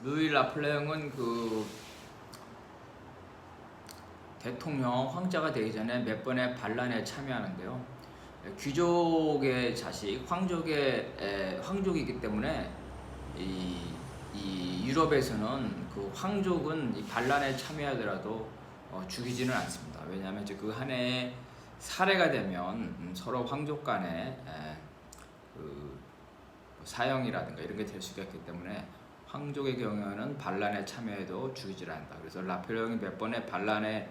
루이 라플레옹은 그 대통령 황제가 되기 전에 몇 번의 반란에 참여하는데요. 귀족의 자식, 황족이기 때문에 이 유럽에서는 그 황족은 이 반란에 참여하더라도 죽이지는 않습니다. 왜냐하면 이제 그 한 해에 살해가 되면 서로 황족 간에 그 사형이라든가 이런 게 될 수가 있기 때문에 황족의 경우에는 반란에 참여해도 죽이질 않는다. 그래서 라펠옹이 몇 번의 반란에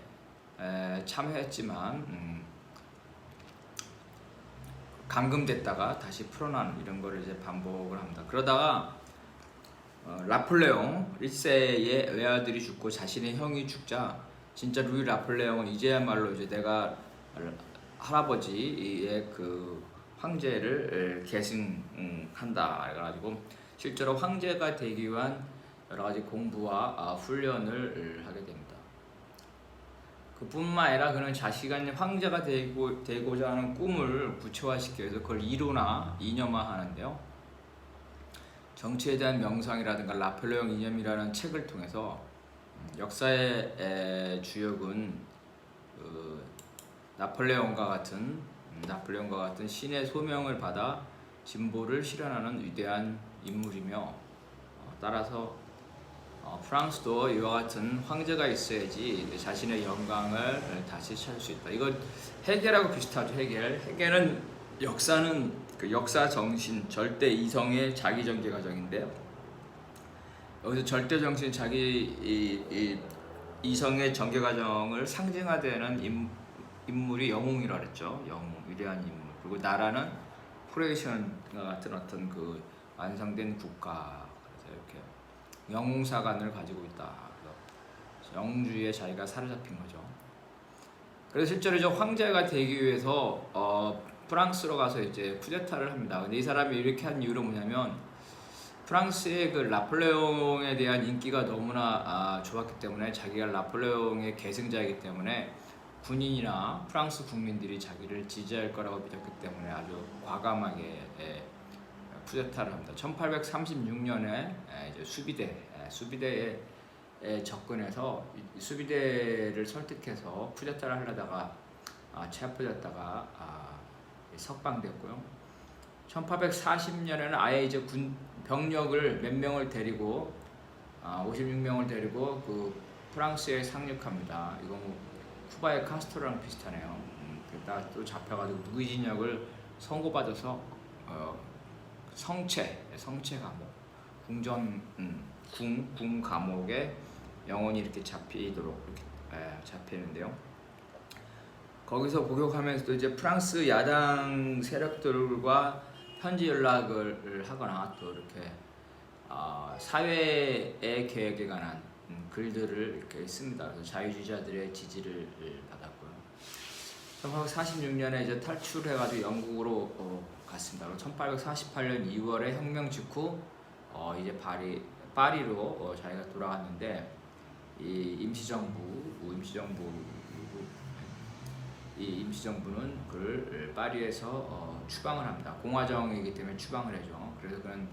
참여했지만 감금됐다가 다시 풀어나는 이런 거를 이제 반복을 합니다. 그러다가 라플레옹 1세의 외아들이 죽고 자신의 형이 죽자 진짜 루이 라플레옹은 이제야말로 이제 내가 할아버지의 그 황제를 계승한다 해가지고 실제로 황제가 되기 위한 여러 가지 공부와 훈련을 하게 됩니다. 그뿐만 아니라 그는 자신이 황제가 되고자 하는 꿈을 구체화시키기 위해서 그걸 이념화하는데요. 정치에 대한 명상이라든가 라펠레옹 이념이라는 책을 통해서 역사의 주역은 나폴레옹과 같은 신의 소명을 받아 진보를 실현하는 위대한 인물이며 따라서 프랑스도 이와 같은 황제가 있어야지 자신의 영광을 다시 찾을 수 있다. 이거 헤겔하고 비슷하죠. 헤겔은 역사는 그 역사 정신, 절대 이성의 자기 전개 과정인데요. 여기서 절대 정신, 자기 이성의 전개 과정을 상징화되는 인물이 영웅이라 그랬죠. 영웅, 위대한 인물. 그리고 나라는 프로에이션과 같은 어떤 그 완성된 국가. 그래서 이렇게 영웅사관을 가지고 있다. 영웅주의에 자기가 사로잡힌 거죠. 그래서 실제로 이제 황제가 되기 위해서 프랑스로 가서 이제 쿠데타를 합니다. 근데 이 사람이 이렇게 한 이유는 뭐냐면 프랑스의 그 나폴레옹에 대한 인기가 너무나 좋았기 때문에 자기가 나폴레옹의 계승자이기 때문에 군인이나 프랑스 국민들이 자기를 지지할 거라고 믿었기 때문에 아주 과감하게 쿠데타를 합니다. 1836년에 이제 수비대에 접근해서 수비대를 설득해서 쿠데타를 하려다가 체포됐다가 석방됐고요. 1840년에는 아예 이제 병력을 몇 명을 데리고 56명을 데리고 그 프랑스에 상륙합니다. 이거 뭐 쿠바의 카스트로랑 비슷하네요. 그러다 또 잡혀가지고 무기징역을 선고받아서 성체 감옥, 궁 감옥에 영원히 이렇게 잡히도록 이렇게 잡히는데요. 거기서 복역하면서도 이제 프랑스 야당 세력들과 현지 연락을 하거나 또 이렇게 사회의 계획에 관한 글들을 이렇게 씁니다. 그래서 자유주의자들의 지지를 받았고요. 1846년에 이제 탈출해가지고 영국으로 갔습니다. 1848년 2월에 혁명 직후 이제 파리로 자기가 돌아갔는데 이 임시정부는 그를 파리에서 추방을 합니다. 공화정이기 때문에 추방을 해죠. 그래서 그는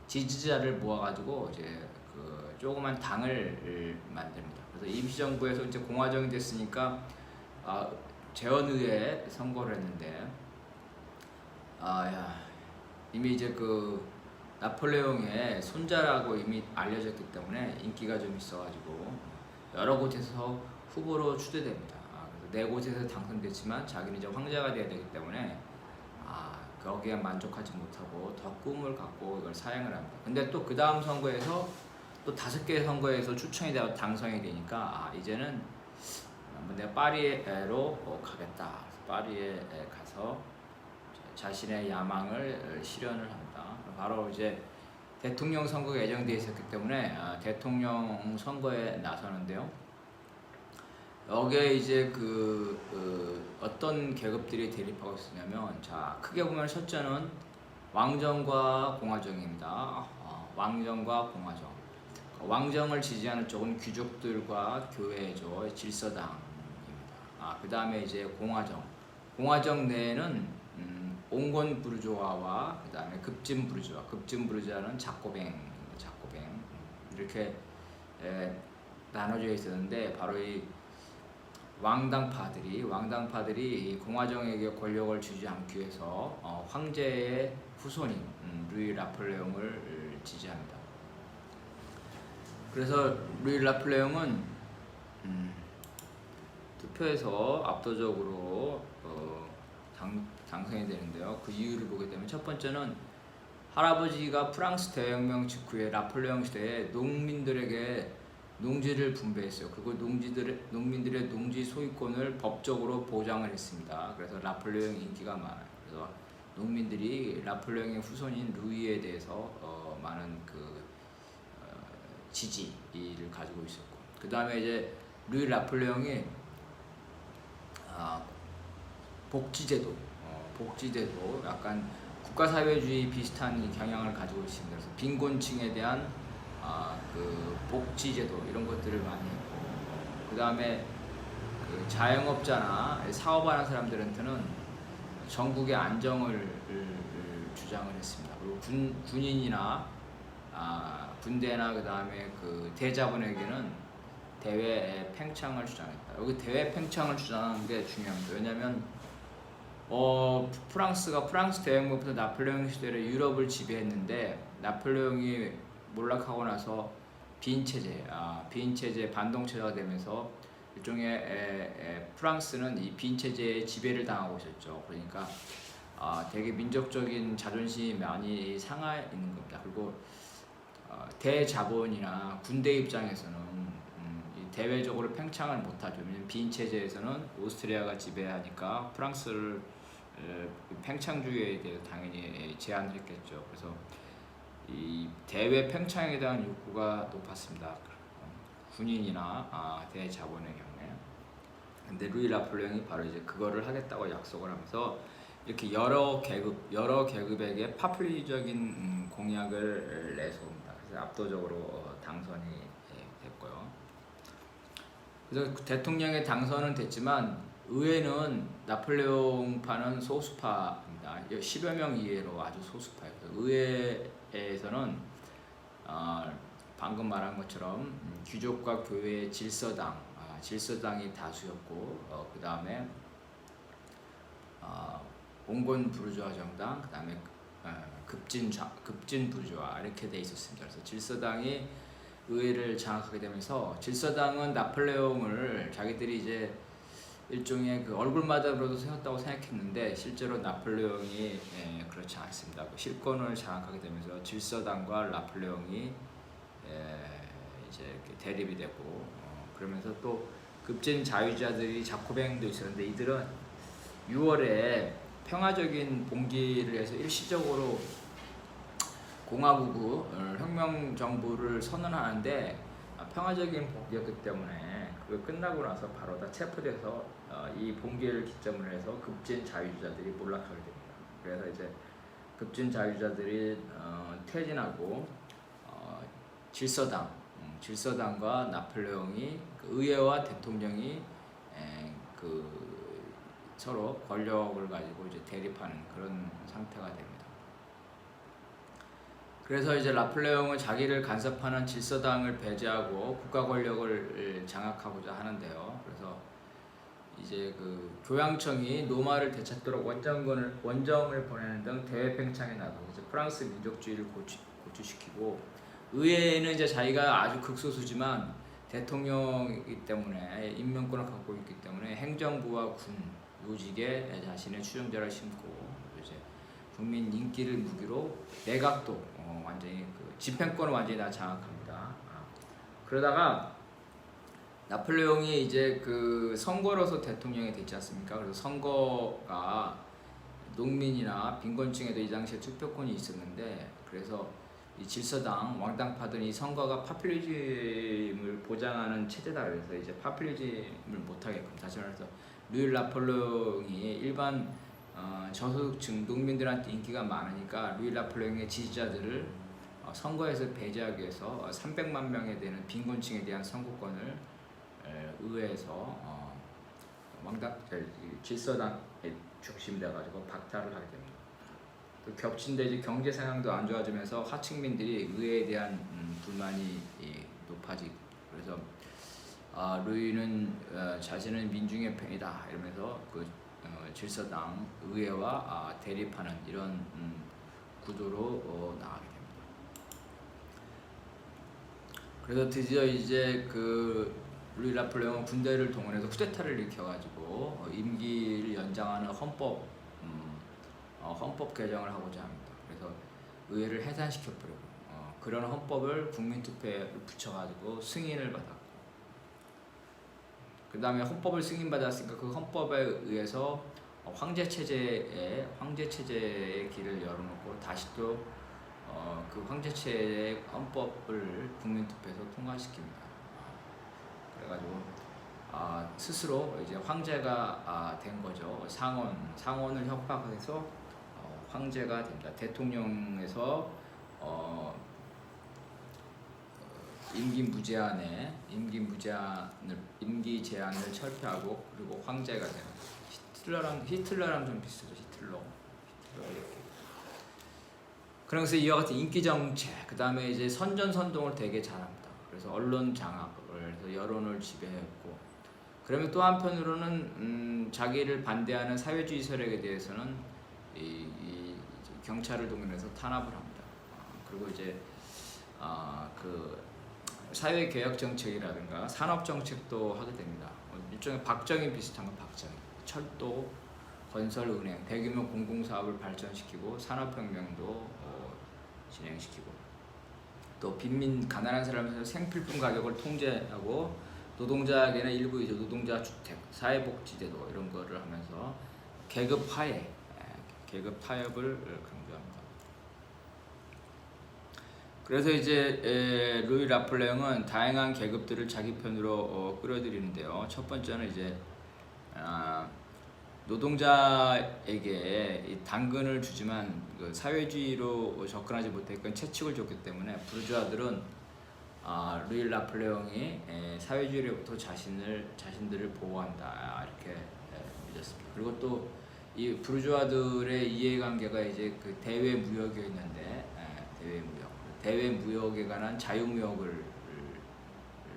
지지자를 모아가지고 이제 그 조그만 당을 만듭니다. 그래서 임시정부에서 이제 공화정이 됐으니까 재헌의회 선거를 했는데 이미 이제 그 나폴레옹의 손자라고 이미 알려졌기 때문에 인기가 좀 있어가지고 여러 곳에서 후보로 추대됩니다. 그래서 4곳에서 당선됐지만 자기는 이제 황제가 돼야 되기 때문에 거기에 만족하지 못하고 더 꿈을 갖고 이걸 사행을 합니다. 근데 또 그 다음 선거에서 또 5개의 선거에서 추천이 되어 당선이 되니까 이제는 내가 파리로 가겠다. 파리에 가서 자신의 야망을 실현을 합니다. 바로 이제 대통령 선거가 예정되어 있었기 때문에 대통령 선거에 나서는데요. 여기에 이제 어떤 계급들이 대립하고 있었냐면, 크게 보면 첫째는 왕정과 공화정입니다. 왕정과 공화정. 왕정을 지지하는 쪽은 귀족들과 교회죠. 질서당입니다. 그 다음에 이제 공화정. 공화정 내에는 온건 부르주아와 그 다음에 급진 부르주아는 작고뱅입니다. 작고뱅. 이렇게 나눠져 있었는데 바로 이 왕당파들이 이 공화정에게 권력을 주지 않기 위해서 황제의 후손인 루이 라플레옹을 지지합니다. 그래서 루이 라플레옹은 투표에서 압도적으로 당선이 되는데요. 그 이유를 보게 되면 첫 번째는 할아버지가 프랑스 대혁명 직후에 라플레옹 시대에 농민들에게 농지를 분배했어요. 그리고 농민들의 농지 소유권을 법적으로 보장을 했습니다. 그래서 라플레옹 인기가 많아요. 그래서 농민들이 라플레옹의 후손인 루이에 대해서 많은 지지를 가지고 있었고, 그 다음에 이제 루이 라플레옹이 복지제도 약간 국가사회주의 비슷한 경향을 가지고 있습니다. 그래서 빈곤층에 대한 그 복지제도 이런 것들을 많이 했고, 그 다음에 그 자영업자나 사업하는 사람들한테는 전국의 안정을 주장을 했습니다. 그리고 군인이나 군대나 그 다음에 그 대자본에게는 대외 팽창을 주장했다. 여기 대외 팽창을 주장하는 게 중요합니다. 왜냐하면 프랑스 대혁명부터 나폴레옹 시대를 유럽을 지배했는데, 나폴레옹이 몰락하고 나서 빈 체제 반동체제가 되면서 일종의 프랑스는 이 빈 체제의 지배를 당하고 있었죠. 그러니까 되게 민족적인 자존심이 많이 상하 있는 겁니다. 그리고 대자본이나 군대 입장에서는 대외적으로 팽창을 못하죠. 왜냐하면 빈 체제에서는 오스트리아가 지배하니까 프랑스를 팽창주의에 대해서 당연히 제한을 했겠죠. 그래서 이 대외 팽창에 대한 욕구가 높았습니다. 군인이나 대자본의 경우에. 근데 루이 라플레옹이 바로 이제 그거를 하겠다고 약속을 하면서 이렇게 여러 계급에게 파퓰리적인 공약을 내세웁니다. 그래서 압도적으로 당선이 됐고요. 그래서 대통령의 당선은 됐지만 의회는 나폴레옹파는 소수파입니다. 10여 명 이외로 아주 소수파예요. 의회에서는 방금 말한 것처럼 귀족과 교회의 질서당이 다수였고, 그 다음에 봉건 부르주아 정당, 그 다음에 급진 부르주아 이렇게 돼 있었습니다. 그래서 질서당이 의회를 장악하게 되면서, 질서당은 나폴레옹을 자기들이 이제 일종의 그 얼굴마담으로도 세웠다고 생각했는데 실제로 나폴레옹이 그렇지 않습니다. 실권을 장악하게 되면서 질서당과 나폴레옹이 이제 이렇게 대립이 되고, 그러면서 또 급진 자유자들이 자코뱅도 있었는데 이들은 6월에 평화적인 봉기를 해서 일시적으로 공화국을 혁명 정부를 선언하는데, 평화적인 봉기였기 때문에 그거 끝나고 나서 바로 다 체포돼서 이 봉기를 기점으로 해서 급진 자유주자들이 몰락하게 됩니다. 그래서 이제 급진 자유주자들이 퇴진하고 질서당과 나폴레옹이 의회와 대통령이 서로 권력을 가지고 이제 대립하는 그런 상태가 됩니다. 그래서 이제 나폴레옹은 자기를 간섭하는 질서당을 배제하고 국가 권력을 장악하고자 하는데요. 그래서 이제 그 교양청이 노마를 되찾도록 원정을 보내는 등 대외 팽창에 나서고 이제 프랑스 민족주의를 고취시키고, 의회는 이제 자기가 아주 극소수지만 대통령이기 때문에 임명권을 갖고 있기 때문에 행정부와 군 요직에 자신의 추종자를 심고, 이제 국민 인기를 무기로 내각도 완전히 집행권을 완전히 다 장악합니다. 그러다가 나폴레옹이 이제 그 선거로서 대통령이 됐지 않습니까? 그래서 선거가 농민이나 빈곤층에도 이 당시에 투표권이 있었는데, 그래서 이 질서당 왕당파들은 이 선거가 파퓰리즘을 보장하는 체제다 그래서 이제 파퓰리즘을 못하게끔, 다시 말해서 루이 라폴레옹이 일반 저소득층 농민들한테 인기가 많으니까 루이 라폴레옹의 지지자들을 선거에서 배제하기 위해서 300만 명에 되는 빈곤층에 대한 선거권을 의회에서 질서당의 중심이 돼가지고 박탈을 하게 됩니다. 또 겹친데 이제 경제 상황도 안 좋아지면서 하층민들이 의회에 대한 불만이 높아지고 그래서 루이는 자신은 민중의 편이다 이러면서 그 질서당 의회와 대립하는 이런 구도로 나가게 됩니다. 그래서 드디어 이제 그 루이 나폴레옹은 군대를 동원해서 쿠데타를 일으켜가지고 임기를 연장하는 헌법 개정을 하고자 합니다. 그래서 의회를 해산시켜버리고 그런 헌법을 국민투표에 붙여가지고 승인을 받았고 그 다음에 헌법을 승인받았으니까 그 헌법에 의해서 황제 체제의 길을 열어놓고 다시 또 그 황제 체제의 헌법을 국민투표에서 통과시킵니다. 그래가지고 스스로 이제 황제가 된 거죠. 상원을 협박해서 황제가 됩니다. 대통령에서 임기 제한을 철폐하고 그리고 황제가 되는 히틀러랑 좀 비슷하죠. 히틀러 이렇게. 그래서 이와 같은 인기 정책, 그 다음에 이제 선전선동을 되게 잘합니다. 그래서 언론 장악을 해서 여론을 지배했고, 그러면 또 한편으로는 자기를 반대하는 사회주의 세력에 대해서는 이 경찰을 동원해서 탄압을 합니다. 그리고 이제 그 사회 개혁 정책이라든가 산업 정책도 하게 됩니다. 일종의 박정희 비슷한 건 박정희. 철도, 건설, 은행, 대규모 공공사업을 발전시키고 산업혁명도 진행시키고 또 빈민 가난한 사람에서 생필품 가격을 통제하고 노동자에게는 일부 이제 노동자 주택, 사회복지제도 이런 거를 하면서 계급 타협을 강조합니다. 그래서 이제 루이 나폴레옹은 다양한 계급들을 자기 편으로 끌어들이는데요. 첫 번째는 이제 노동자에게 이 당근을 주지만 그 사회주의로 접근하지 못했건 채찍을 줬기 때문에 부르주아들은 루이 나폴레옹이 사회주의로부터 자신들을 보호한다 이렇게 믿었습니다. 그리고 또 이 부르주아들의 이해관계가 이제 그 대외 무역이었는데 대외 무역에 관한 자유무역을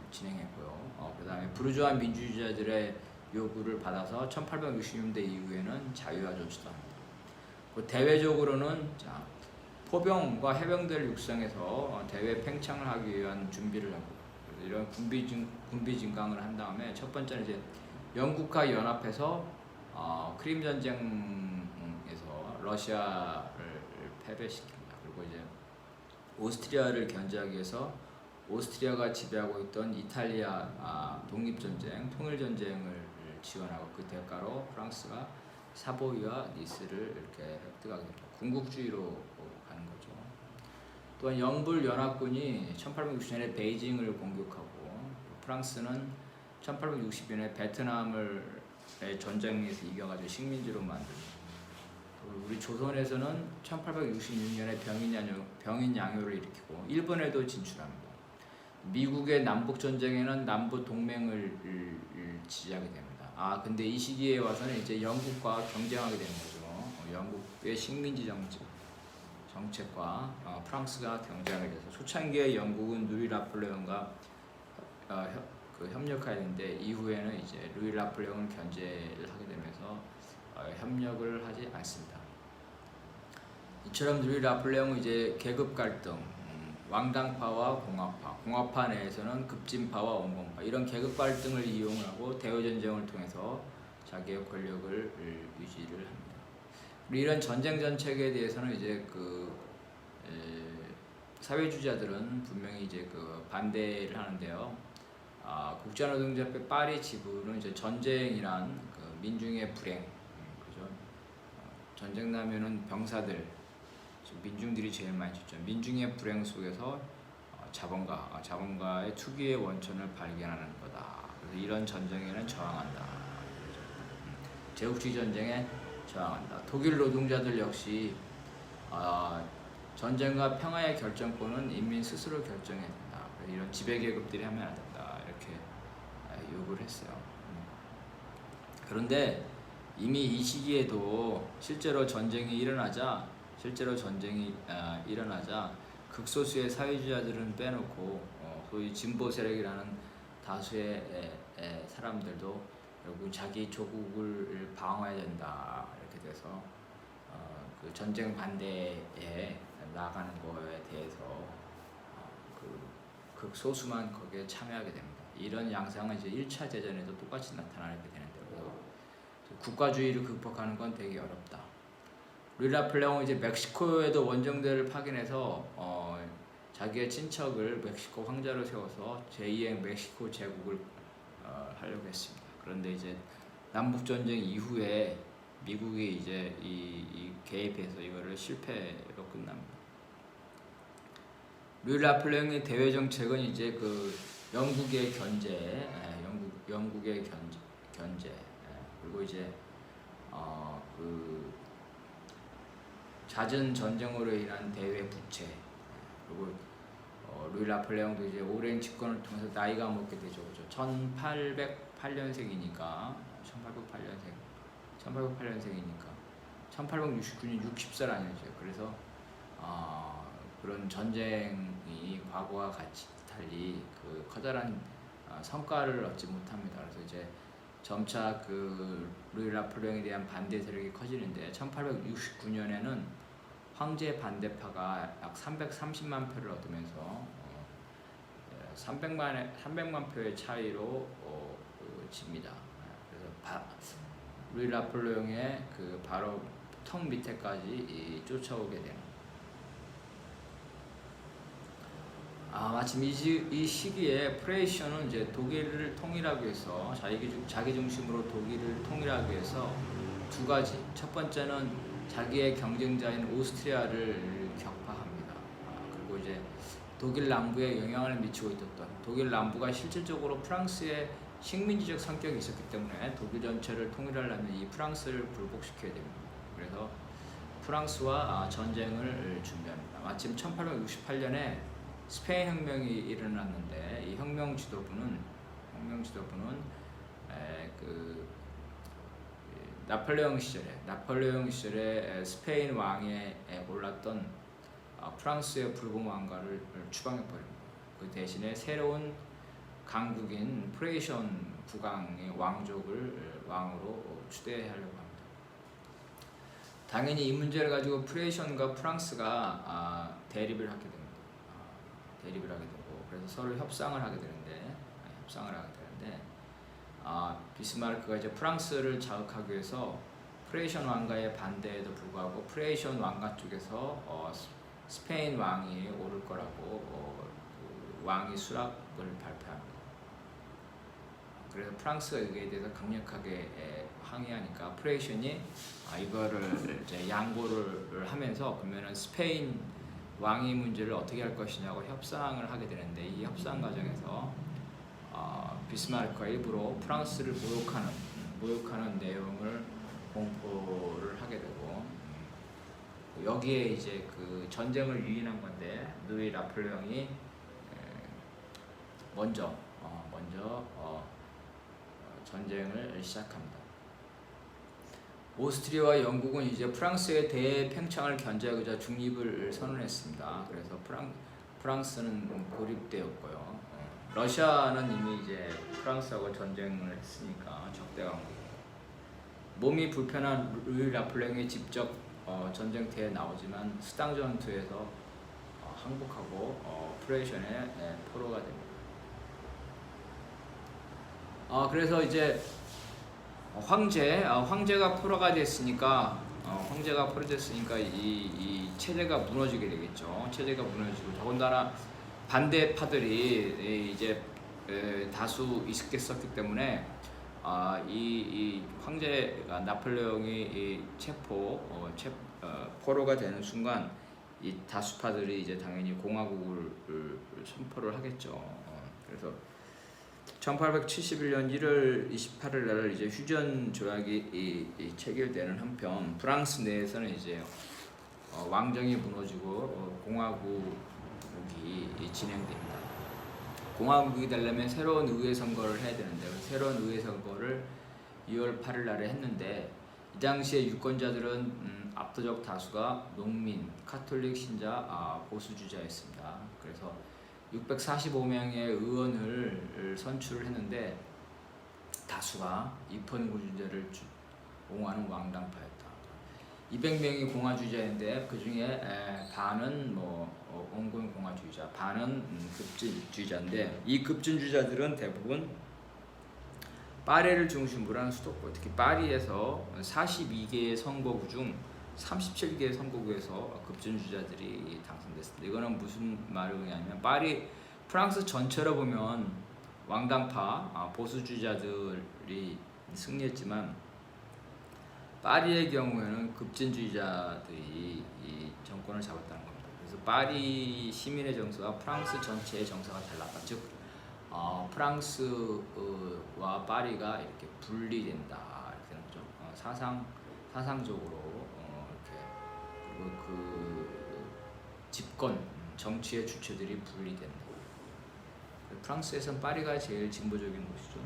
진행했고요. 그 다음에 부르주아 민주주의자들의 요구를 받아서 1860년대 이후에는 자유화 조치도 합니다. 대외적으로는 포병과 해병대를 육성해서 대외 팽창을 하기 위한 준비를 하고 이런 군비 증강을 한 다음에 첫 번째는 이제 영국과 연합해서 크림 전쟁에서 러시아를 패배시킵니다. 그리고 이제 오스트리아를 견제하기 위해서 오스트리아가 지배하고 있던 이탈리아 독립전쟁, 통일전쟁을 지원하고 그 대가로 프랑스가 사보이와 니스를 이렇게 획득하게 됩니다. 군국주의로 가는 거죠. 또한 영불 연합군이 1860년에 베이징을 공격하고 프랑스는 1860년에 베트남을 전쟁에서 이겨가지고 식민지로 만듭니다. 우리 조선에서는 1866년에 병인 양요를 일으키고 일본에도 진출합니다. 미국의 남북 전쟁에는 남북 동맹을 지지하게 됩니다. 근데 이 시기에 와서는 이제 영국과 경쟁하게 되는 거죠. 영국의 식민지 정책과 프랑스가 경쟁하게 돼서 초창기에 영국은 루이 나폴레옹과 협력하였는데 이후에는 이제 루이 나폴레옹을 견제를 하게 되면서 협력을 하지 않습니다. 이처럼 루이 나폴레옹은 이제 계급 갈등, 왕당파와 공화파 내에서는 급진파와 온건파 이런 계급 갈등을 이용하고 대외 전쟁을 통해서 자기의 권력을 유지를 합니다. 그리고 이런 전쟁 정책에 대해서는 이제 사회주의자들은 분명히 이제 반대를 하는데요. 국제노동조합회 파리 지부는 이제 전쟁이란 민중의 불행, 그죠? 전쟁 나면은 병사들, 민중들이 제일 많이 죽죠. 민중의 불행 속에서 자본가의 투기의 원천을 발견하는 거다. 그래서 이런 전쟁에는 저항한다. 제국주의 전쟁에 저항한다. 독일 노동자들 역시 전쟁과 평화의 결정권은 인민 스스로 결정해야 된다. 이런 지배계급들이 하면 안 된다. 이렇게 요구를 했어요. 그런데 이미 이 시기에도 실제로 전쟁이 일어나자 극소수의 사회주의자들은 빼놓고 소위 진보 세력이라는 다수의 사람들도 결국 자기 조국을 방어해야 된다 이렇게 돼서 그 전쟁 반대에 나가는 거에 대해서 그 극소수만 거기에 참여하게 됩니다. 이런 양상은 이제 1차 대전에도 똑같이 나타나게 되는데요. 그래서 국가주의를 극복하는 건 되게 어렵다. 루이 라플레옹은 이제 멕시코에도 원정대를 파견해서 자기의 친척을 멕시코 황제로 세워서 제2의 멕시코 제국을 하려고 했습니다. 그런데 이제 남북 전쟁 이후에 미국이 이제 이 개입해서 이거를 실패로 끝납니다. 루이 라플레옹의 대외 정책은 이제 그 영국의 견제, 영국의 견제, 그리고 이제 그 잦은 전쟁으로 인한 대외 부채, 그리고 루이 라플레옹도 이제 오랜 집권을 통해서 나이가 먹게 되죠. 그죠? 1808년생이니까 1869년 60살 아니죠. 그래서 그런 전쟁이 과거와 같이 달리 그 커다란 성과를 얻지 못합니다. 그래서 이제 점차 그 루이 라플레옹에 대한 반대 세력이 커지는데 1869년에는 황제 반대파가 약 330만 표를 얻으면서 300만 표의 차이로 집니다. 그래서 루이 라플레옹의 그 바로 턱 밑에까지 쫓아오게 됩니다. 마침 이 시기에 프레이션은 이제 독일을 통일하기 위해서 자기 중심으로 독일을 통일하기 위해서 두 가지. 첫 번째는 자기의 경쟁자인 오스트리아를 격파합니다. 그리고 이제 독일 남부에 영향을 미치고 있었던 독일 남부가 실질적으로 프랑스의 식민지적 성격이 있었기 때문에 독일 전체를 통일하려면 이 프랑스를 굴복시켜야 됩니다. 그래서 프랑스와 전쟁을 준비합니다. 마침 1868년에 스페인 혁명이 일어났는데 이 혁명 지도부는 그 나폴레옹 시절에 스페인 왕에 올랐던 프랑스의 불공 왕가를 추방해 버립니다. 그 대신에 새로운 강국인 프레이션 국왕의 왕족을 왕으로 추대하려고 합니다. 당연히 이 문제를 가지고 프레이션과 프랑스가 대립을 하게 되고 그래서 서로 협상을 하게 되는데 비스마르크가 이제 프랑스를 자극하기 위해서 프레이션 왕가의 반대에도 불구하고 프레이션 왕가 쪽에서 스페인 왕이 오를 거라고 그 왕위 수락을 발표합니다. 그래서 프랑스가 여기에 대해서 강력하게 항의하니까 프레이션이 이거를 이제 양보를 하면서 그러면은 스페인 왕위 문제를 어떻게 할 것이냐고 협상을 하게 되는데 이 협상 과정에서 비스마르크가 일부러 프랑스를 모욕하는 내용을 공포를 하게 되고 여기에 이제 그 전쟁을 유인한 건데 루이 라플레옹이 먼저 전쟁을 시작합니다. 오스트리아와 영국은 이제 프랑스의 대팽창을 견제하고자 중립을 선언했습니다. 그래서 프랑스는 고립되었고요. 러시아는 이미 이제 프랑스하고 전쟁을 했으니까 적대 강국이에요. 몸이 불편한 루이 라플레옹이 직접 전쟁터에 나오지만 수당 전투에서 항복하고 프레이션의 포로가 됩니다. 그래서 이제 황제가 포로가 됐으니까 이 체제가 무너지게 되겠죠. 체제가 무너지고 더군다나 반대파들이 이제 다수 있었기 때문에 이 황제가 나폴레옹이 포로가 되는 순간 이 다수파들이 이제 당연히 공화국을 선포를 하겠죠. 그래서 1871년 1월 28일 날 이제 휴전 조약이 체결되는 한편 프랑스 내에서는 이제 왕정이 무너지고 공화국이 진행됩니다. 공화국이 되려면 새로운 의회 선거를 해야 되는데 새로운 의회 선거를 2월 8일 날에 했는데 이 당시에 유권자들은 압도적 다수가 농민, 카톨릭 신자, 보수주자였습니다. 그래서 645명의 의원을 선출을 했는데 다수가 입헌군주제를 옹호하는 왕당파였다. 200명이 공화주의자인데 그 중에 반은 온건 공화주의자, 반은 급진주의자인데 이 급진주의자들은 대부분 파리를 중심으로 하는 수도권, 특히 파리에서 42개의 선거구 중 37개의 선거구에서 급진주의자들이 당선됐습니다. 이거는 무슨 말이냐면 프랑스 전체로 보면 왕당파 보수주의자들이 승리했지만 파리의 경우에는 급진주의자들이 이 정권을 잡았다는 겁니다. 그래서 파리 시민의 정서와 프랑스 전체의 정서가 달랐다. 즉 프랑스와 파리가 이렇게 분리된다 이렇게 되는 거죠. 사상적으로 이렇게 그리고 그 집권 정치의 주체들이 분리된다. 프랑스에선 파리가 제일 진보적인 곳이죠.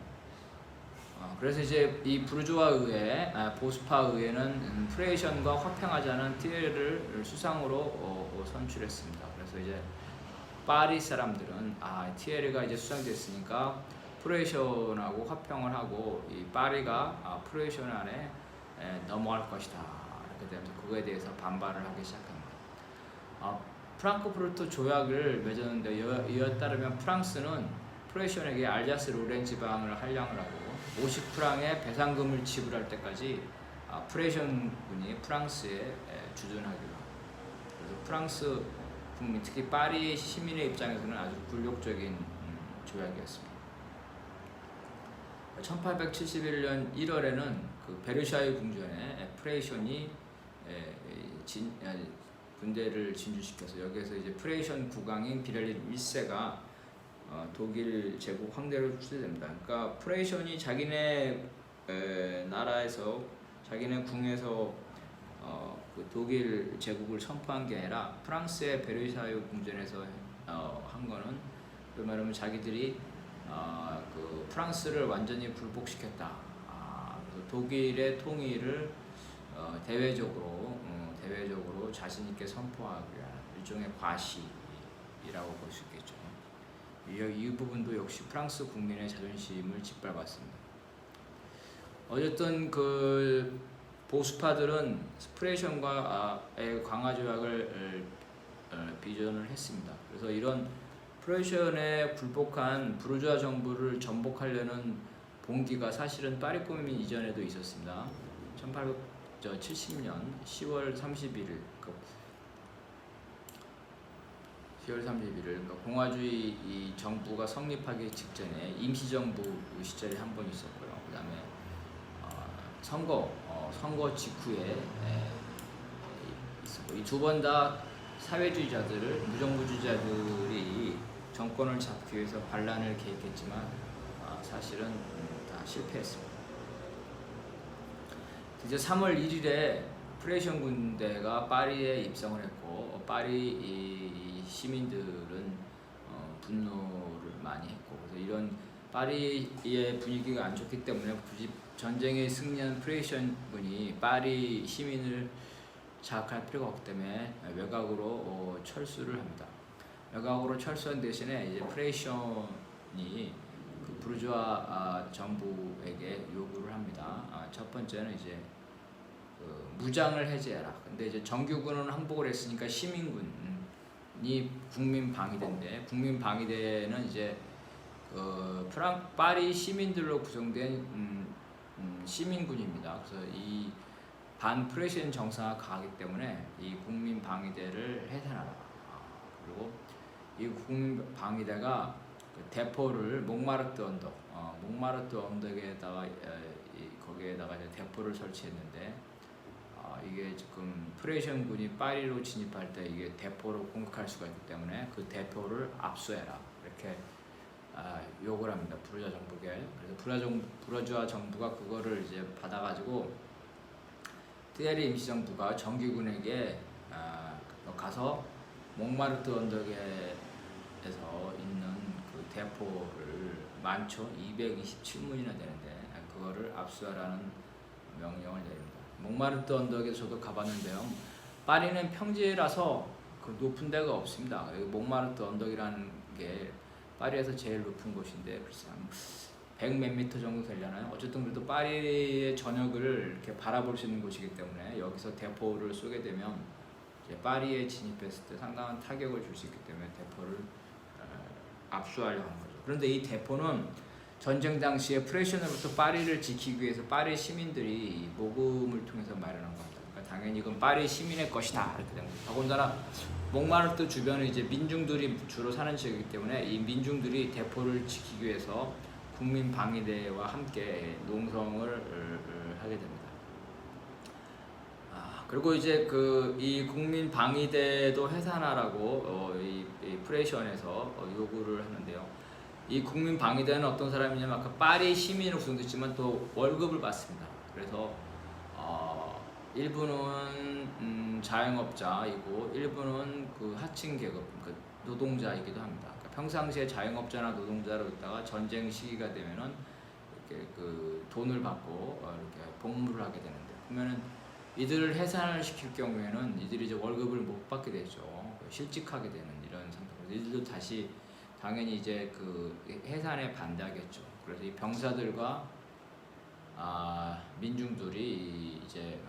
그래서 이제 이 부르주아 의회, 보수파 의회는 프레이션과 화평하지 않은 티에르를 수상으로 선출했습니다. 그래서 이제 파리 사람들은 티에르가 이제 수상됐으니까 프레이션하고 화평을 하고 이 파리가 프레이션 안에 넘어갈 것이다. 이렇게 되면서 그거에 대해서 반발을 하기 시작합니다. 프랑크푸르트 조약을 맺었는데 이에 따르면 프랑스는 프레이션에게 알자스 로렌 지방을 할량을 하고 50프랑의 배상금을 지불할 때까지 프레이션군이 프랑스에 주둔하기로 합니다. 그래서 프랑스 국민, 특히 파리 시민의 입장에서는 아주 굴욕적인 조약이었습니다. 1871년 1월에는 그 베르사유 궁전에 프레이션이 군대를 진주시켜서 여기에서 이제 프레이션 국왕인 비렐린 1세가 독일 제국 황제로 추대됩니다. 그러니까 프레이션이 자기네 나라에서 자기네 궁에서 그 독일 제국을 선포한 게 아니라 프랑스의 베르사유 궁전에서 한 거는 그 말하면 자기들이 그 프랑스를 완전히 굴복시켰다. 그래서 독일의 통일을 대외적으로 자신 있게 선포하기 위한 일종의 과시라고 볼 수 있겠죠. 이 부분도 역시 프랑스 국민의 자존심을 짓밟았습니다. 어쨌든 그 보수파들은 프레이션과의 강화 조약을 비전을 했습니다. 그래서 이런 프레이션에 굴복한 부르주아 정부를 전복하려는 봉기가 사실은 파리 코민 이전에도 있었습니다. 1870년 10월 31일 그러니까 공화주의 이 정부가 성립하기 직전에 임시정부 시절이 한 번 있었고요. 그 다음에 선거 직후에 있었고 이 두 번 다 무정부주의자들이 정권을 잡기 위해서 반란을 계획했지만 사실은 다 실패했습니다. 이제 3월 1일에 프레이션 군대가 파리에 입성을 했고 파리 시민들은 분노를 많이 했고 그래서 이런 파리의 분위기가 안 좋기 때문에 굳이 전쟁에 승리한 프레이션 군이 파리 시민을 자학할 필요가 없기 때문에 외곽으로 철수를 합니다. 외곽으로 철수한 대신에 이제 프레이션이 그 부르주아 정부에게 요구를 합니다. 첫 번째는 이제 무장을 해제해라. 근데 이제 정규군은 항복을 했으니까 시민군이 국민 방위대인데 국민 방위대는 이제 파리 시민들로 구성된 시민군입니다. 그래서 이 반프레시안 정상화 강하기 때문에 이 국민 방위대를 해산하라. 그리고 이 국민 방위대가 대포를 몽마르트 언덕에다가 거기에다가 이제 대포를 설치했는데 이게 지금 프레이션 군이 파리로 진입할 때 이게 대포로 공격할 수가 있기 때문에 그 대포를 압수해라 이렇게 요구를 합니다. 부르주아 정부에. 그래서 부르주아 정부가 그거를 이제 받아가지고 티에르 임시정부가 정규군에게 가서 몽마르트 언덕에서 있는 그 대포를 많죠. 227문이나 되는데 그거를 압수하라는 명령을 내립니다. 몽마르트 언덕에 저도 가봤는데요. 파리는 평지라서 그 높은 데가 없습니다. 여기 몽마르트 언덕이라는 게 파리에서 제일 높은 곳인데 글쎄 한 100 몇 미터 정도 되려나요? 어쨌든 그래도 파리의 저녁을 이렇게 바라볼 수 있는 곳이기 때문에 여기서 대포를 쏘게 되면 이제 파리에 진입했을 때 상당한 타격을 줄 수 있기 때문에 대포를 압수하려고 하는 거죠. 그런데 이 대포는 전쟁 당시에 프레션으로부터 파리를 지키기 위해서 파리 시민들이 모금을 통해서 마련한 겁니다. 그러니까 당연히 이건 파리 시민의 것이다 이렇게 된 거죠. 더군다나 몽마르트 주변은 이제 민중들이 주로 사는 지역이기 때문에 이 민중들이 대포를 지키기 위해서 국민 방위대와 함께 농성을 하게 됩니다. 그리고 이제 이 국민 방위대도 해산하라고 이 프레션에서 요구를 하는데요. 이 국민 방위대는 어떤 사람이냐면 아까 파리 시민으로 구성됐지만 또 월급을 받습니다. 그래서 일부는 자영업자이고 일부는 그 하층 계급, 그러니까 노동자이기도 합니다. 그러니까 평상시에 자영업자나 노동자로 있다가 전쟁 시기가 되면은 이렇게 그 돈을 받고 이렇게 복무를 하게 되는데 그러면은 이들을 해산을 시킬 경우에는 이들이 이제 월급을 못 받게 되죠. 실직하게 되는 이런 상태로 이들도 다시 당연히 이제 그 해산에 반대하겠죠. 그래서 이 병사들과 민중들이 이제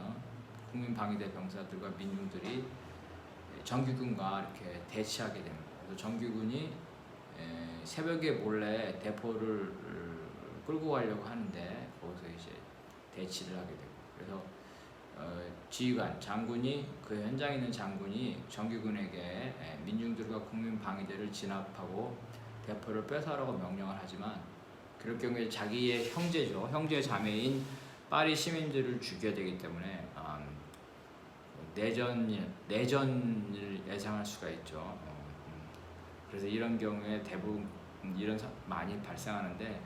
국민 방위대 병사들과 민중들이 정규군과 이렇게 대치하게 됩니다. 그래서 정규군이 새벽에 몰래 대포를 끌고 가려고 하는데 거기서 이제 대치를 하게 되고 그래서 지휘관 장군이 그 현장에 있는 장군이 정규군에게 민중들과 국민 방위대를 진압하고 대포를 뺏어가라고 명령을 하지만 그럴 경우에 자기의 형제죠, 형제 자매인 파리 시민들을 죽여야 되기 때문에 내전을 예상할 수가 있죠. 그래서 이런 경우에 대부분 이런 많이 발생하는데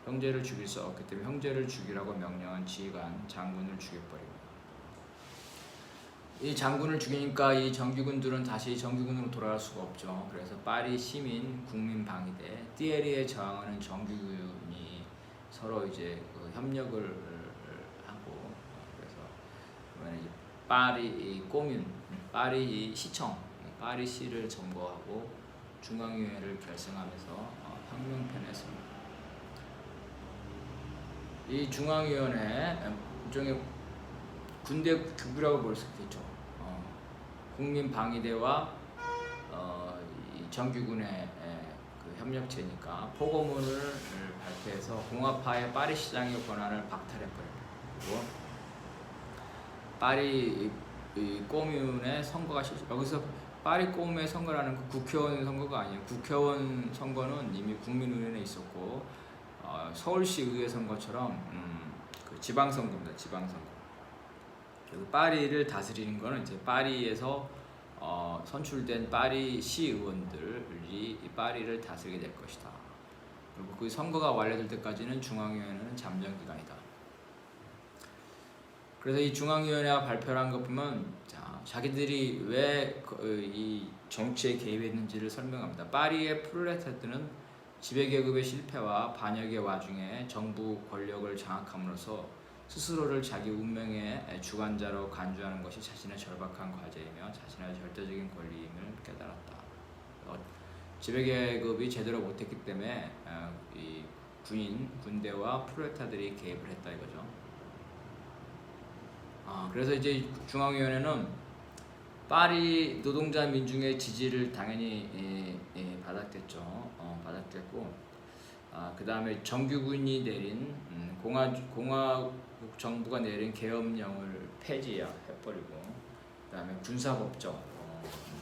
형제를 죽일 수 없기 때문에 형제를 죽이라고 명령한 지휘관 장군을 죽여버립니다. 이 장군을 죽이니까 이 정규군들은 다시 정규군으로 돌아갈 수가 없죠. 그래서 파리 시민 국민 방위대 띠에리에 저항하는 정규군이 서로 이제 그 협력을 하고 그래서 이제 파리 꼬뮌, 파리 시청, 파리시를 점거하고 중앙위원회를 결성하면서 혁명편에 섭니다. 이 중앙위원회 일종의 군대 규비라고 볼 수 있겠죠. 국민 방위대와 이 정규군의 그 협력체니까 포고문을 발표해서 공화파의 파리 시장의 권한을 박탈해버립니다. 그리고 파리 꼬뮌의 선거가 여기서 파리 꼬뮌의 선거라는 그 국회의원 선거가 아니에요. 국회의원 선거는 이미 국민의원에 있었고 서울시 의회 선거처럼 그 지방선거입니다. 지방선거. 그래서 파리를 다스리는 거는 이제 파리에서 선출된 파리 시의원들이 파리를 다스리게 될 것이다. 그리고 그 선거가 완료될 때까지는 중앙위원회는 잠정 기간이다. 그래서 이 중앙위원회가 발표를 한 거 보면 자기들이 왜 이 정치에 개입했는지를 설명합니다. 파리의 프롤레타르는 지배계급의 실패와 반역의 와중에 정부 권력을 장악함으로써 스스로를 자기 운명의 주관자로 간주하는 것이 자신의 절박한 과제이며 자신의 절대적인 권리임을 깨달았다. 지배계급이 제대로 못했기 때문에 이 군대와 프롤레타들이 개입을 했다 이거죠. 그래서 이제 중앙위원회는 파리 노동자 민중의 지지를 당연히 받았겠죠. 받았겠고, 그 다음에 정규군이 내린 공화국 정부가 내린 계엄령을 폐지해버리고, 그 다음에 군사법정,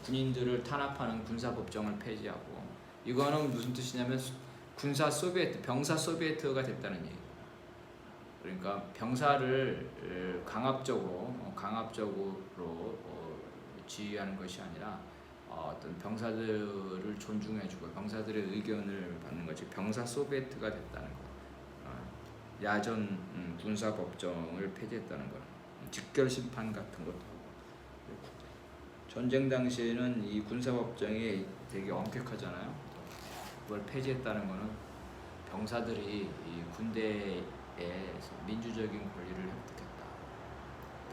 군인들을 탄압하는 군사법정을 폐지하고, 이거는 무슨 뜻이냐면 군사 소비에트, 병사 소비에트가 됐다는 얘기예요. 그러니까 병사를 강압적으로 지휘하는 것이 아니라 어떤 병사들을 존중해주고 병사들의 의견을 받는 것이 병사 소비에트가 됐다는 것. 야전 군사 법정을 폐지했다는 것. 직결 심판 같은 것도 하고. 전쟁 당시에는 이 군사 법정이 되게 엄격하잖아요. 그걸 폐지했다는 것은 병사들이 이 군대에 민주적인 권리를 획득했다.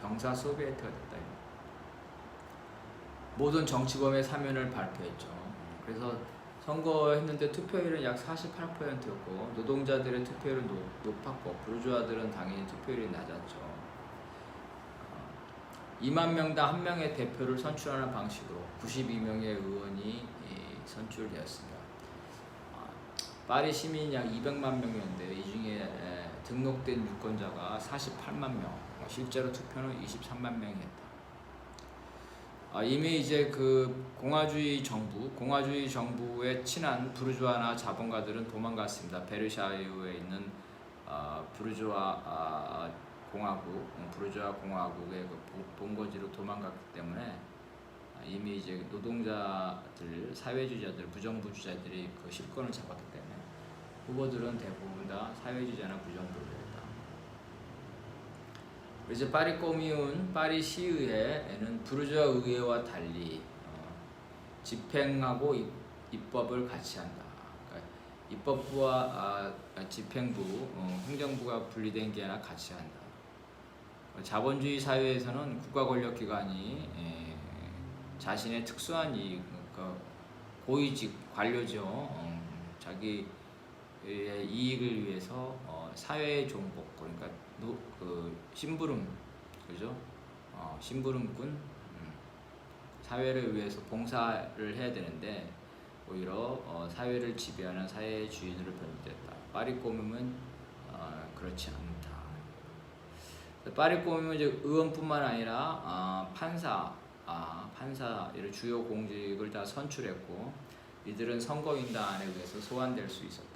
병사 소비에트가 됐다. 모든 정치범의 사면을 발표했죠. 그래서 선거했는데 투표율은 약 48%였고 노동자들의 투표율은 높았고 부르주아들은 당연히 투표율이 낮았죠. 2만 명당 1명의 대표를 선출하는 방식으로 92명의 의원이 선출되었습니다. 파리 시민이 약 200만 명이었는데 이 중에 등록된 유권자가 48만 명, 실제로 투표는 23만 명이 했다. 이미 이제 그 공화주의 정부에 친한 부르주아나 자본가들은 도망갔습니다. 베르사유에 있는 부르주아 공화국의 그 본거지로 도망갔기 때문에 이미 이제 노동자들, 사회주의자들, 부정부주의자들이 그 실권을 잡았기 때문에 후보들은 대부분 다 사회주의자나 부정부주의자다. 이제 파리 코뮌, 파리 시의회에는 부르주아 의회와 달리 집행하고 입법을 같이 한다. 그러니까 입법부와 집행부, 행정부가 분리된 게 아니라 같이 한다. 자본주의 사회에서는 국가 권력 기관이 자신의 특수한 이익, 그러니까 고위직 관료죠. 자기의 이익을 위해서 사회의 종복, 그러니까 심부름, 그죠? 심부름꾼, 사회를 위해서 봉사를 해야 되는데 오히려 사회를 지배하는 사회의 주인으로 변질됐다. 파리 코뮌은 그렇지 않다. 파리 코뮌은 이제 의원뿐만 아니라 판사 이런 주요 공직을 다 선출했고 이들은 선거인단에 의해서 소환될 수 있었다.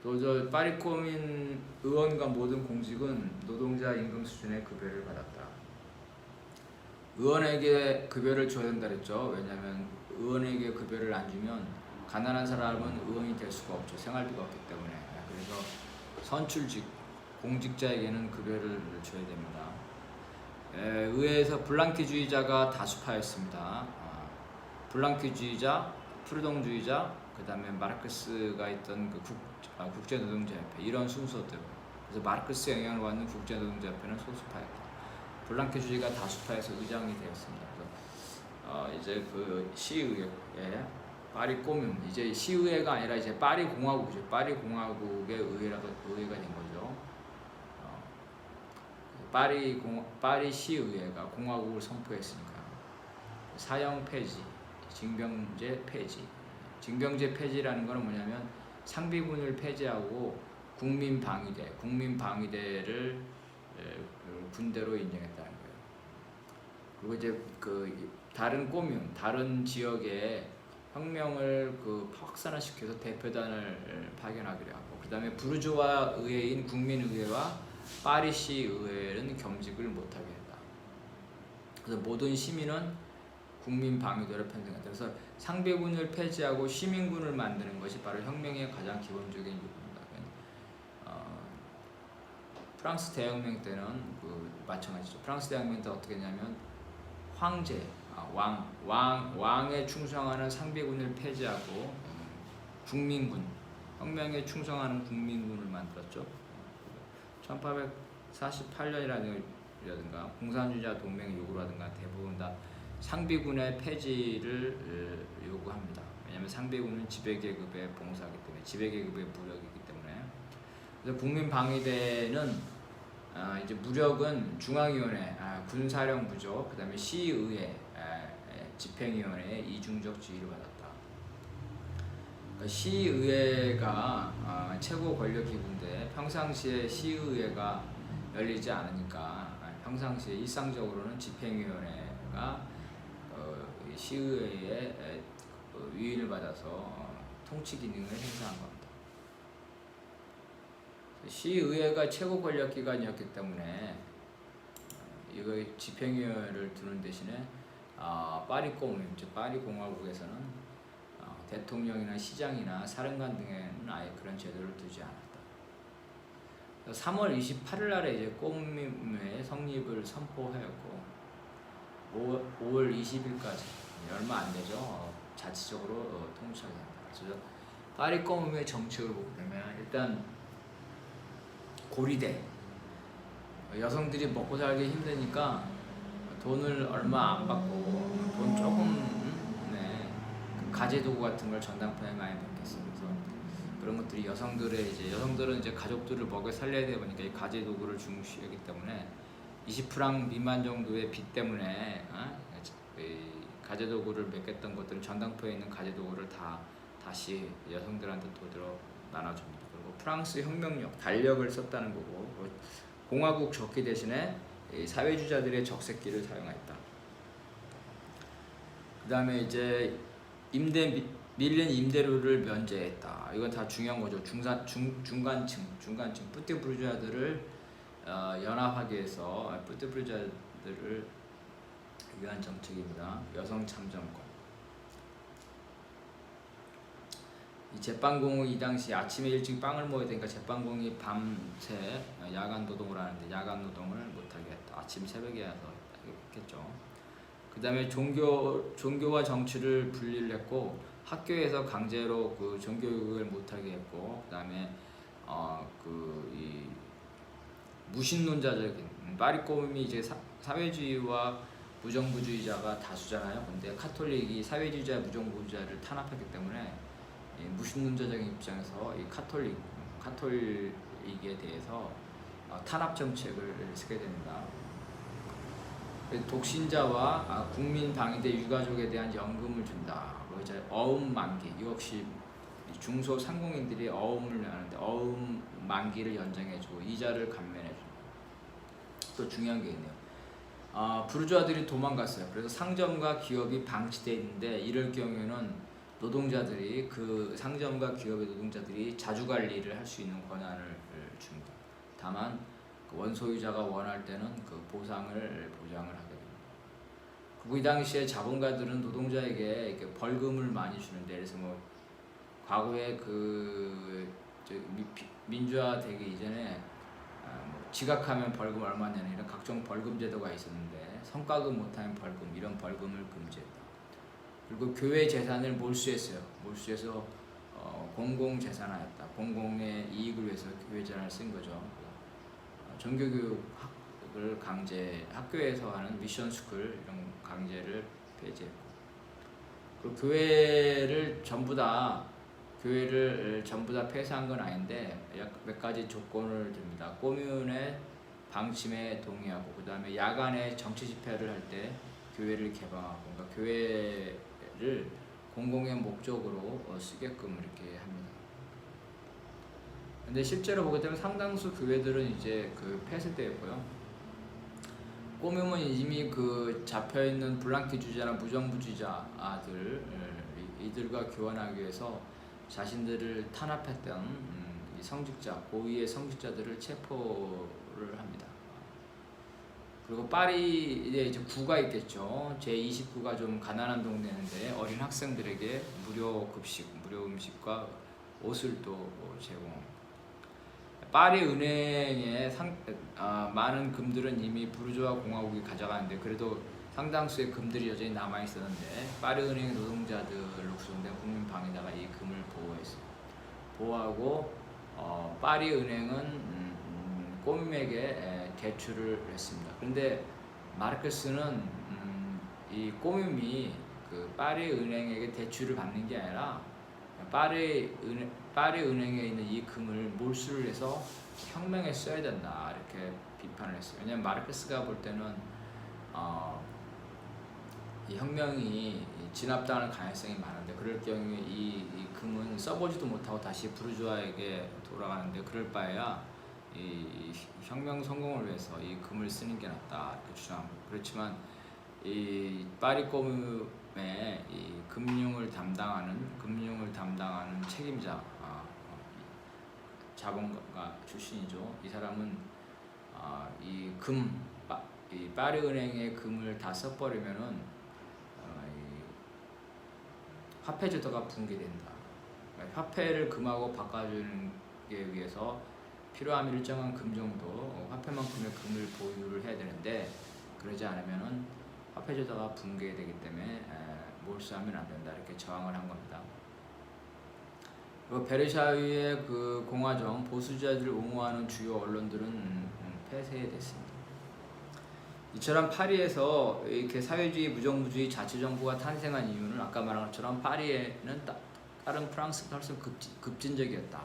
또 저 파리 코뮌 의원과 모든 공직은 노동자 임금 수준의 급여를 받았다. 의원에게 급여를 줘야 된다 그랬죠. 왜냐하면 의원에게 급여를 안 주면 가난한 사람은 의원이 될 수가 없죠. 생활비가 없기 때문에. 그래서 선출직 공직자에게는 급여를 줘야 됩니다. 의회에서 블랑키주의자가 다수파였습니다. 블랑키주의자, 프루동주의자, 그 다음에 마르크스가 있던 그 국제노동자협회 이런 순서대로. 그래서 마르크스 영향을 받는 국제노동자협회는 소수파였다. 블랑키주의가 다수파에서 의장이 되었습니다. 그래서 이제 그 시의회, 파리 코뮌, 이제 시의회가 아니라 이제 파리 공화국이죠. 파리 공화국의 의회가 된 거죠. 파리 시의회가 공화국을 선포했으니까 사형 폐지, 징병제 폐지. 징병제 폐지라는 것은 뭐냐면 상비군을 폐지하고 국민방위대를 군대로 인정했다는 거예요. 그리고 이제 그 다른 코뮌, 다른 지역에 혁명을 확산화시켜서 대표단을 파견하기로 하고, 그 다음에 부르주아 의회인 국민의회와 파리시 의회는 겸직을 못하게 했다. 그래서 모든 시민은 국민방위대로 편성했다. 그래서 상비군을 폐지하고 시민군을 만드는 것이 바로 혁명의 가장 기본적인 요구입니다. 프랑스 대혁명 때는 마찬가지죠. 프랑스 대혁명 때 어떻게 했냐면 황제, 왕에 충성하는 상비군을 폐지하고 국민군, 혁명에 충성하는 국민군을 만들었죠. 1848년이라든가 공산주의자 동맹 요구라든가 대부분 다 상비군의 폐지를 요구합니다. 왜냐하면 상비군은 지배계급의 봉사하기 때문에, 지배계급의 무력이기 때문에. 그래서 국민방위대는 이제 무력은 중앙위원회, 군사령부죠. 그 다음에 시의회, 집행위원회의 이중적 지휘를 받았다. 그러니까 시의회가 최고 권력 기구인데 평상시에 시의회가 열리지 않으니까 평상시에 일상적으로는 집행위원회가 시의회의 위임을 받아서 통치 기능을 행사한 겁니다. 시의회가 최고 권력 기관이었기 때문에 이거 집행위원회를 두는 대신에 파리 코뮌, 즉 파리 공화국에서는 대통령이나 시장이나 사령관 등에는 아예 그런 제도를 두지 않았다. 3월 28일 날에 이제 코뮌의 성립을 선포하였고 5월 20일까지 얼마 안 되죠. 자치적으로 통치하게 된다. 그래서 파리 코뮌의 정책을 보게 되면 일단 고리대. 여성들이 먹고 살기 힘드니까 돈을 얼마 안 받고 돈 조금 그 가재도구 같은 걸 전당포에 많이 받겠어요. 그래서 그런 것들이 여성들은 이제 가족들을 먹여 살려야 되다 보니까 이 가재도구를 중시하기 때문에 20프랑 미만 정도의 빚 때문에 가재도구를 맡겼던 것들은 전당포에 있는 가재도구를 다시 여성들한테 도들어 나눠줍니다. 그리고 프랑스 혁명력, 달력을 썼다는 거고, 공화국 적기 대신에 사회주의자들의 적색기를 사용했다. 그 다음에 이제 밀린 임대료를 면제했다. 이건 다 중요한 거죠. 중간층 뿌띠 부르주아들을 연합하기 위해서 뿌띠 부르주아들을 위한 정책입니다. 여성 참정권. 이 제빵공이 이 당시 아침에 일찍 빵을 먹어야 되니까 제빵공이 밤새 야간 노동을 하는데 야간 노동을 못하게 했다. 아침 새벽에 와서 했겠죠. 그 다음에 종교와 정치를 분리를 했고 학교에서 강제로 그 종교교육을 못하게 했고, 그 다음에 이 무신론자적인 파리꼬움이 이제 사회주의와 무정부주의자가 다수잖아요. 근데 카톨릭이 사회주의자 무정부주의자를 탄압했기 때문에 무신론자적인 입장에서 이 카톨릭에 대해서 탄압 정책을 쓰게 됩니다. 독신자와 국민 방위대 유가족에 대한 연금을 준다. 그리고 이제 어음 만기, 이 역시 중소 상공인들이 어음을 하는데 어음 만기를 연장해주고 이자를 감면해주고. 또 중요한 게 있네요. 부르주아들이 도망갔어요. 그래서 상점과 기업이 방치되어 있는데 이럴 경우에는 노동자들이 그 상점과 기업의 노동자들이 자주관리를 할 수 있는 권한을 줍니다. 다만 그 원소유자가 원할 때는 그 보상을 보장을 하게 됩니다. 그리고 이 당시에 자본가들은 노동자에게 이렇게 벌금을 많이 주는데, 그래서 뭐 과거에 민주화 되기 이전에 뭐 지각하면 벌금 얼마 내는 이런 각종 벌금 제도가 있었는데 성과금 못하면 벌금, 이런 벌금을 금지했다. 그리고 교회 재산을 몰수했어요. 몰수해서 공공재산화했다. 공공의 이익을 위해서 교회 재산을 쓴 거죠. 종교교육을 학교에서 하는 미션스쿨 이런 강제를 폐지했고, 그리고 교회를 전부 다 폐쇄한 건 아닌데 몇 가지 조건을 듭니다. 꼬뮌의 방침에 동의하고, 그 다음에 야간에 정치 집회를 할 때 교회를 개방하고, 그러니까 교회를 공공의 목적으로 쓰게끔 이렇게 합니다. 근데 실제로 보게 되면 상당수 교회들은 이제 폐쇄되었고요. 꼬뮌은 이미 잡혀있는 블랑키주의자나 무정부주의자들 이들과 교환하기 위해서 자신들을 탄압했던 이 성직자, 고위의 성직자들을 체포를 합니다. 그리고 파리에 이제 구가 있겠죠. 제29가 좀 가난한 동네인데 어린 학생들에게 무료 음식과 옷을 또 제공합니다. 파리 은행에 많은 금들은 이미 부르주아 공화국이 가져가는데 그래도 상당수의 금들이 여전히 남아 있었는데 파리 은행의 노동자들로 구성된 국민 방위대가 이 금을 보호했어요. 보호하고 파리 은행은 꼬뮌에게 대출을 했습니다. 그런데 마르크스는 이 꼬뮌이 파리 은행에게 대출을 받는 게 아니라 파리 은행에 있는 이 금을 몰수를 해서 혁명에 써야 된다, 이렇게 비판을 했어요. 왜냐하면 마르크스가 볼 때는 이 혁명이 진압당할 가능성이 많은데 그럴 경우에 이 금은 써보지도 못하고 다시 부르주아에게 돌아가는데 그럴 바에야 이 혁명 성공을 위해서 이 금을 쓰는 게 낫다, 이렇게 주장합니다. 그렇지만 이 파리 꼬뮌의 이 금융을 담당하는 책임자, 자본가 출신이죠. 이 사람은 이 파리 은행의 금을 다 써버리면은 화폐 제도가 붕괴된다. 화폐를 금하고 바꿔주는 게 위해서 필요한 일정한 금 정도, 화폐만큼의 금을 보유를 해야 되는데 그러지 않으면은 화폐 제도가 붕괴되기 때문에 몰수하면 안 된다, 이렇게 저항을 한 겁니다. 그리고 베르사유의 그 공화정 보수주의자들을 옹호하는 주요 언론들은 폐쇄됐습니다. 이처럼 파리에서 이렇게 사회주의, 무정부주의, 자치정부가 탄생한 이유는 아까 말한 것처럼 파리에는 다른 프랑스가 훨씬 급진적이었다.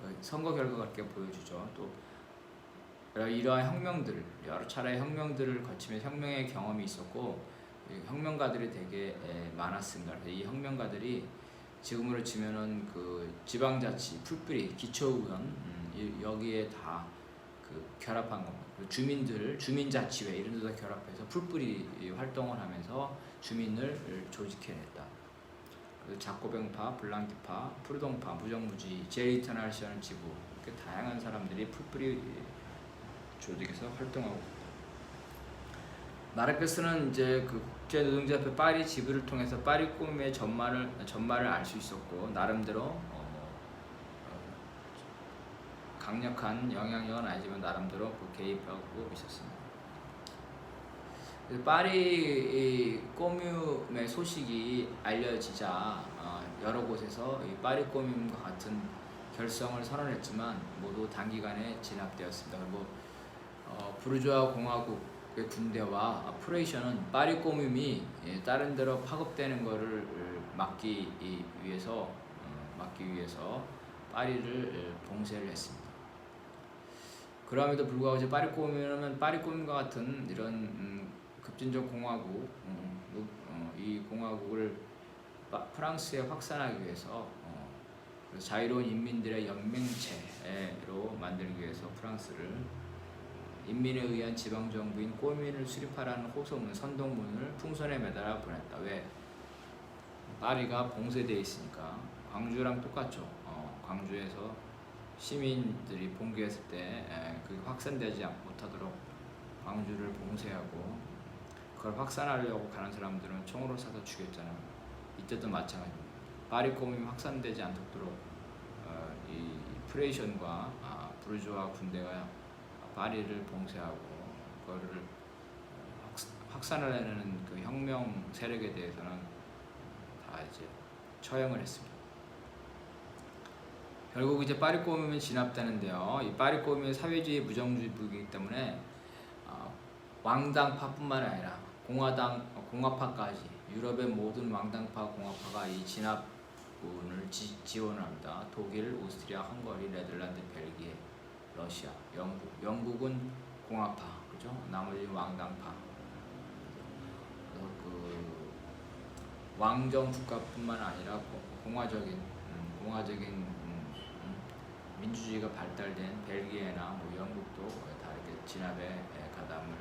그 선거 결과가 그렇게 보여주죠. 또 이러한 혁명들, 여러 차례의 혁명들을 거치며 혁명의 경험이 있었고 혁명가들이 되게 많았습니다. 그래서 이 혁명가들이 지금으로 치면은 그 지방자치, 풀뿌리, 기초의원 여기에 다 그 결합한 겁니다. 주민자치회 이런 데도 결합해서 풀뿌리 활동을 하면서 주민을 조직해냈다. 자코뱅파, 블랑키파, 푸르동파, 무정부주의, 제이터널시아는 지부 이렇게 다양한 사람들이 풀뿌리 조직에서 활동하고 있다. 마르크스는 이제 그 국제노동자협회 파리 지부를 통해서 파리 꿈의 전말을 알 수 있었고 나름대로 강력한 영향력은 아니지만 나름대로 개입하고 있었습니다. 파리 꼬뮌의 소식이 알려지자 여러 곳에서 이 파리 꼬뮌과 같은 결성을 선언했지만 모두 단기간에 진압되었습니다. 그리고 부르주아 공화국의 군대와 프레이션은 파리 꼬뮌이 다른 데로 파급되는 것을 막기 위해서 파리를 봉쇄를 했습니다. 그럼에도 불구하고 이제 파리 꼬뮌과 같은 이런 급진적 공화국, 이 공화국을 프랑스에 확산하기 위해서 자유로운 인민들의 연맹체로 만들기 위해서 프랑스를 인민에 의한 지방정부인 꼬뮌을 수립하라는 호소문, 선동문을 풍선에 매달아 보냈다. 왜? 파리가 봉쇄되어 있으니까. 광주랑 똑같죠. 광주에서 시민들이 봉기했을 때 그게 확산되지 못하도록 광주를 봉쇄하고 그걸 확산하려고 가는 사람들은 총으로 쏴서 죽였잖아요. 이때도 마찬가지입니다. 파리 꼬뮌이 확산되지 않도록 이 프레이션과 부르주아 군대가 파리를 봉쇄하고 그거를 확산을 해내는 그 혁명 세력에 대해서는 다 이제 처형을 했습니다. 결국 이제 파리 꼬뮌은 진압되는데요. 이 파리 꼬뮌은 사회주의 무정부주의이기 때문에 왕당파뿐만 아니라 공화파까지 유럽의 모든 왕당파, 공화파가 이 진압군을 지원합니다. 독일, 오스트리아, 헝가리, 네덜란드, 벨기에, 러시아, 영국은 공화파, 그죠? 나머지는 왕당파. 그 왕정 국가뿐만 아니라 공화적인 민주주의가 발달된 벨기에나 영국도 다 이렇게 진압에 가담을 합니다.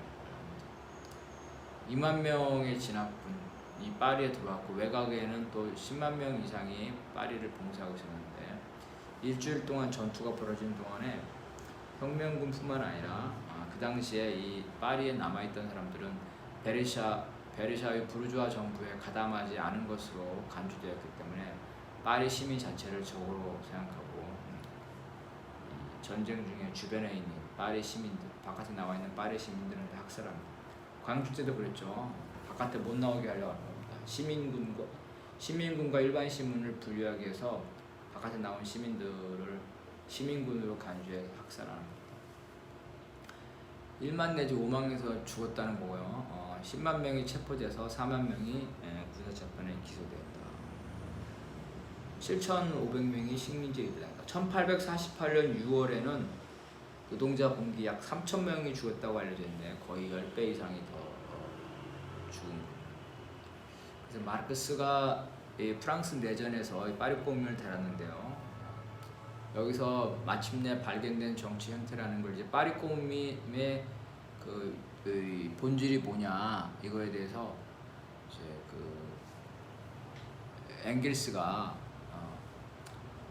2만 명의 진압군이 파리에 들어왔고 외곽에는 또 10만 명 이상이 파리를 봉쇄하고 있었는데 일주일 동안 전투가 벌어진 동안에 혁명군뿐만 아니라 그 당시에 이 파리에 남아있던 사람들은 베르사유 부르주아 정부에 가담하지 않은 것으로 간주되었기 때문에 파리 시민 자체를 적으로 생각하고 전쟁 중에 주변에 있는 파리 시민들, 바깥에 나와 있는 파리 시민들은 다 학살합니다. 광주 때도 그랬죠. 바깥에 못 나오게 하려고 합니다. 시민군과 일반 시민을 분리하기 위해서 바깥에 나온 시민들을 시민군으로 간주해 학살하는 겁니다. 1만 내지 5만 명에서 죽었다는 거고요. 10만 명이 체포돼서 4만 명이 군사재판에 기소되었다. 7,500명이 식민지에 입양했다. 1848년 6월에는 노동자 봉기 약 3,000명이 죽었다고 알려져 있는데 거의 10배 이상이 더 죽은 겁니다. 그래서 마르크스가 프랑스 내전에서 파리 꼬뮌을 다뤘는데요. 여기서 마침내 발견된 정치 형태라는 걸 이제 파리 꼬뮌의 그 본질이 뭐냐 이거에 대해서 이제 그 엥겔스가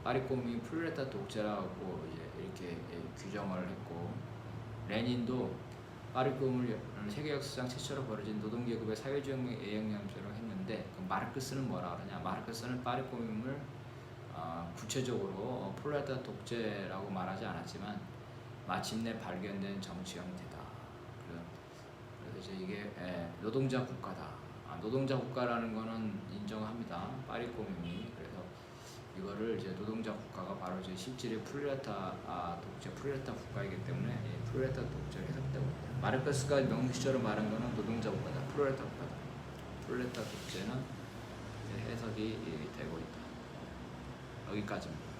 파리 꼬뮌이 프롤레타 독재라고 이제 이렇게 규정을 했고 레닌도 파리 꼬뮌을 세계 역사상 최초로 벌어진 노동계급의 사회주의 애영양제로 했는데 그 마르크스는 뭐라 그러냐? 마르크스는 파리 꼬뮌을 구체적으로 프롤레타 독재라고 말하지 않았지만 마침내 발견된 정치 형태다. 그래서 이게 노동자 국가다. 노동자 국가라는 거는 인정합니다. 파리 꼬뮌이. 그래서 이거를 이제 노동자 국가가 바로 이제 실질의 프롤레타 독재 프롤레타 국가이기 때문에 프롤레타 독재를 해석되고 있다. 마르크스가 명시적으로 말한 거는 노동자 국가다, 프롤레타 국가다. 프롤레타 독재는 이제 해석이 되고 있다. 여기까지입니다.